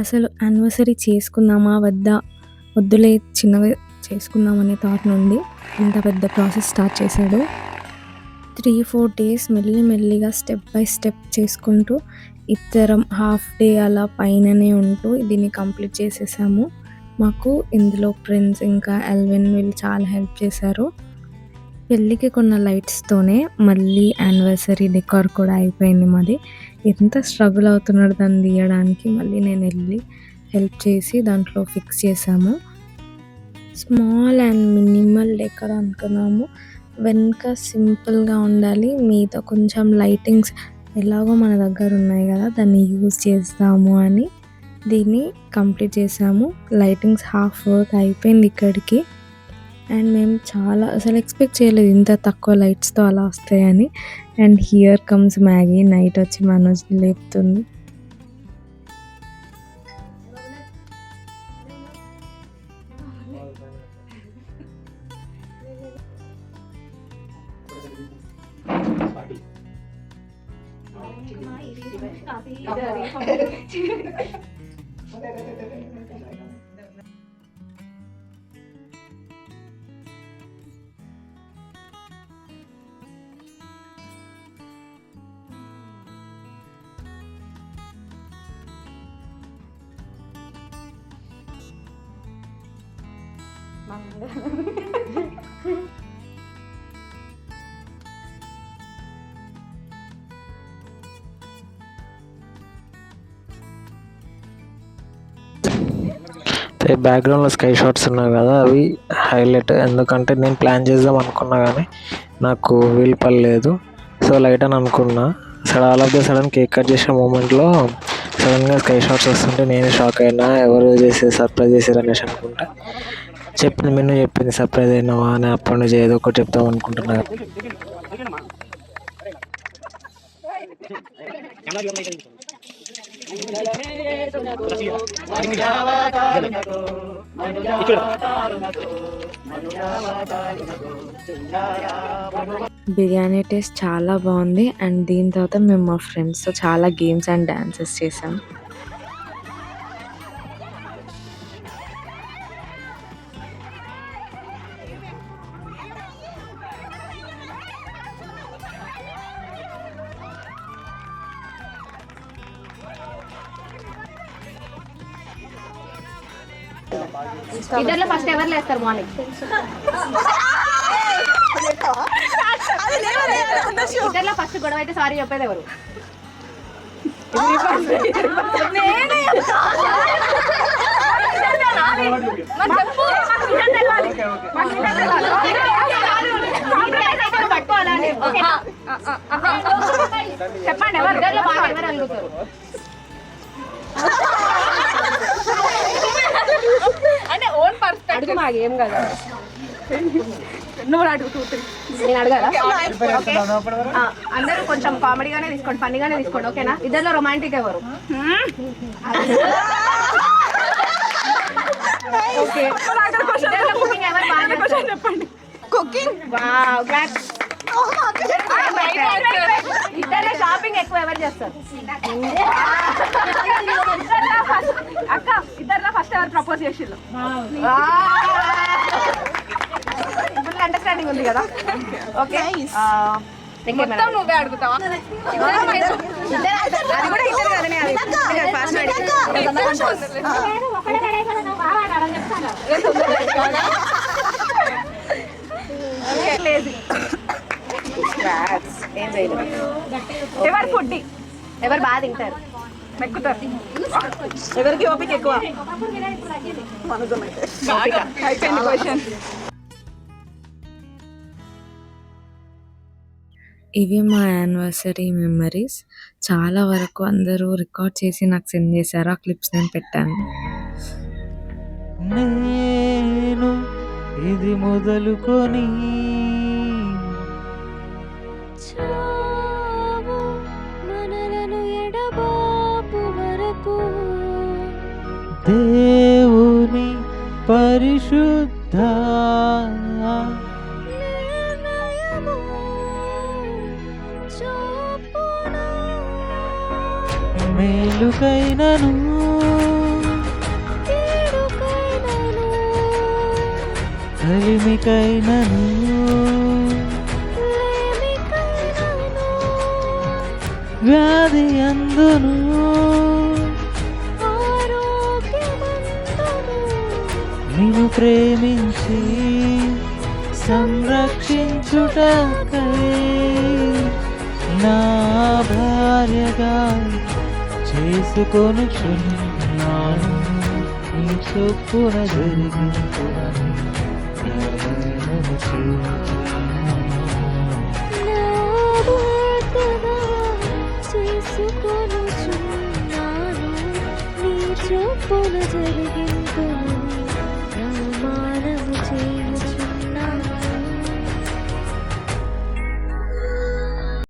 అసలు యానివర్సరీ చేసుకుందామా? వద్దా? వద్దులే చిన్నగా చేసుకుందాం అనే థాట్ నుండి ఇంత పెద్ద ప్రాసెస్ స్టార్ట్ చేశాడు. 3, 4 డేస్ మెల్లిగా స్టెప్ బై స్టెప్ చేసుకుంటూ ఇద్దరం హాఫ్ డే అలా పైననే ఉంటూ దీన్ని కంప్లీట్ చేసేసాము. మాకు ఇందులో ఫ్రెండ్స్ ఇంకా ఎల్విన్ వీళ్ళు చాలా హెల్ప్ చేశారు. పెళ్ళికి కొన్న లైట్స్తోనే మళ్ళీ యానివర్సరీ డెకార్ కూడా అయిపోయింది మాది. ఎంత స్ట్రగుల్ అవుతున్నాడు దాన్ని తీయడానికి. మళ్ళీ నేను వెళ్ళి హెల్ప్ చేసి దాంట్లో ఫిక్స్ చేసాము. స్మాల్ అండ్ మినిమల్ డెకార్ అనుకున్నాము. వెనుక సింపుల్గా ఉండాలి, మీద కొంచెం లైటింగ్స్ ఎలాగో మన దగ్గర ఉన్నాయి కదా దాన్ని యూజ్ చేస్తాము అని దీన్ని కంప్లీట్ చేసాము. లైటింగ్స్ హాఫ్ వర్క్ అయిపోయింది ఇక్కడికి. అండ్ మేము చాలా అసలు ఎక్స్పెక్ట్ చేయలేదు ఇంత తక్కువ లైట్స్తో అలా వస్తాయని. And here comes Maggi night వచ్చి మనోజ్ని లేపుతుంది. బ్యాక్గ్రౌండ్లో స్కై షాట్స్ ఉన్నాయి కదా అవి హైలైట్. ఎందుకంటే నేను ప్లాన్ చేద్దాం అనుకున్నా కానీ నాకు వీలు పడలేదు. సో లైట్ అని అనుకున్నా. All of the sudden cake cut చేసిన మూమెంట్లో సడన్గా స్కై షాట్స్ వస్తుంటే నేనే షాక్ అయినా. ఎవరు చేసి సర్ప్రైజ్ చేసారు అనేసి అనుకుంటా. చెప్పింది సర్ప్రైజ్ అయినావా అని. అప్పటి నుంచి ఏదో ఒకటి చెప్తాం అనుకుంటున్నా. బిర్యానీ టేస్ట్ చాలా బాగుంది. అండ్ దీని తర్వాత మేము మా ఫ్రెండ్స్తో చాలా గేమ్స్ అండ్ డాన్సెస్ చేసాం. ఇద్దర్లో ఫస్ట్ ఎవరు లేస్తారు మార్నింగ్? ఇద్దర్లో ఫస్ట్ గొడవ అయితే సారీ చెప్పేది ఎవరు? చెప్పండి ఎవరు ఇద్దర్లో బాగా ఎవరు అడుగుతారు? అంటే ఓన్ పర్స్పెక్టివ్ అడుగు. మాకేం కదా నువ్వు అడుగు. నేను అడగాలా? అందరూ కొంచెం కామెడీగానే తీసుకోండి, ఫన్నీగానే తీసుకోండి, ఓకేనా? ఇద్దరిలో రొమాంటిక్ ఎవరు? ఓకే. కుకింగ్ ఎవరు బాగా చెప్పండి? కుకింగ్. Wow class. ఇద్దరు షాపింగ్ ఎక్కువ ఎవరు చేస్తారు? అక్క ఇద్దరులో ఫస్ట్ ఎవరు ప్రపోజ్ చేసిళ్ళు? ఫుల్ అండర్స్టాండింగ్ ఉంది కదా. ఓకే నువ్వే అడుగుతావా? అది కూడా ఇద్దరు కదనే. ఏం చేయలేదు. ఎవరు ఫుడ్ ఎవరు బాగా తింటారు మెక్కుతారు? ఎవరికి ఓపిక ఎక్కువ? ఇవి మా యానివర్సరీ మెమరీస్. చాలా వరకు అందరూ రికార్డ్ చేసి నాకు సెండ్ చేశారు. ఆ క్లిప్స్ నేను పెట్టాను. నేను ఇది మొదలుకొని మనలను ఎడబాపు వరకు దేవుని పరిశుద్ధ మేలుకైనను కలిమికైనను లేమికైనను వ్యాధి అందును ఆరోగ్యమందును నిన్ను ప్రేమించి సంరక్షించుటకై నా భార్యగా చేసుకొనుచున్నాను నీ చొప్పున జరిగించునని నిర్ణయము చేయుచున్నాను. నా భర్తగా చేసుకొనుచున్నాను నీ చొప్పున జరిగింతును